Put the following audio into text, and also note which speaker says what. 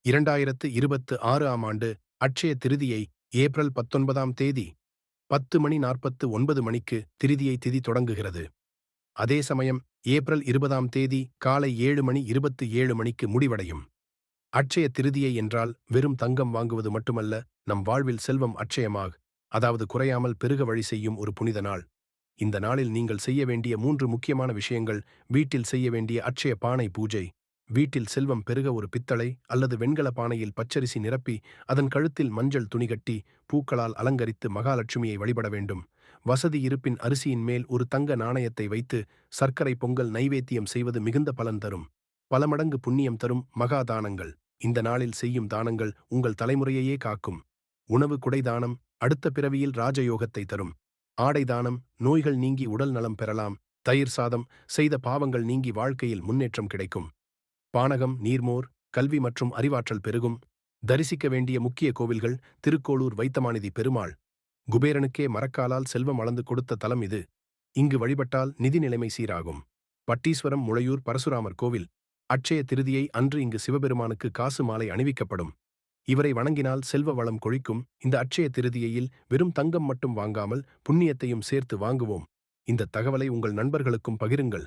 Speaker 1: 2026ஆம் ஆண்டு அட்சய திருதியை ஏப்ரல் 19ஆம் தேதி 10:49 மணிக்கு திருதியை திதி தொடங்குகிறது. அதே சமயம் ஏப்ரல் 20ஆம் தேதி காலை 7:27 மணிக்கு முடிவடையும். அட்சய திருதியை என்றால் வெறும் தங்கம் வாங்குவது மட்டுமல்ல, நம் வாழ்வில் செல்வம் அட்சயமாக, அதாவது குறையாமல் பெருக வழி செய்யும் ஒரு புனித நாள். இந்த நாளில் நீங்கள் செய்ய வேண்டிய 3 முக்கியமான விஷயங்கள். வீட்டில் செய்ய வேண்டிய அட்சய பானை பூஜை. வீட்டில் செல்வம் பெருக ஒரு பித்தளை அல்லது வெண்கல பானையில் பச்சரிசி நிரப்பி அதன் கழுத்தில் மஞ்சள் துணி கட்டி பூக்களால் அலங்கரித்து மகாலட்சுமியை வழிபட வேண்டும். வசதி இருப்பின் அரிசியின் மேல் ஒரு தங்க நாணயத்தை வைத்து சர்க்கரை பொங்கல் நைவேத்தியம் செய்வது மிகுந்த பலன் தரும். பல மடங்கு புண்ணியம் தரும் மகா தானங்கள். இந்த நாளில் செய்யும் தானங்கள் உங்கள் தலைமுறையையே காக்கும். உணவு குடை தானம் அடுத்த பிறவியில் ராஜயோகத்தை தரும். ஆடை தானம் நோய்கள் நீங்கி உடல் நலம் பெறலாம். தயிர் சாதம் செய்த பாவங்கள் நீங்கி வாழ்க்கையில் முன்னேற்றம் கிடைக்கும். பானகம் நீர்மோர் கல்வி மற்றும் அறிவாற்றல் பெருகும். தரிசிக்க வேண்டிய முக்கிய கோவில்கள். திருக்கோளூர் வைத்தமாநிதி பெருமாள். குபேரனுக்கே மரக்காலால் செல்வம் அளந்து கொடுத்த தலம் இது. இங்கு வழிபட்டால் நிதி நிலைமை சீராகும். பட்டீஸ்வரம் முளையூர் பரசுராமர் கோவில். அட்சய திருதியை அன்று இங்கு சிவபெருமானுக்கு காசு மாலை அணிவிக்கப்படும். இவரை வணங்கினால் செல்வ வளம் கொழிக்கும். இந்த அட்சய திருதியையில் வெறும் தங்கம் மட்டும் வாங்காமல் புண்ணியத்தையும் சேர்த்து வாங்குவோம். இந்த தகவலை உங்கள் நண்பர்களுக்கும் பகிருங்கள்.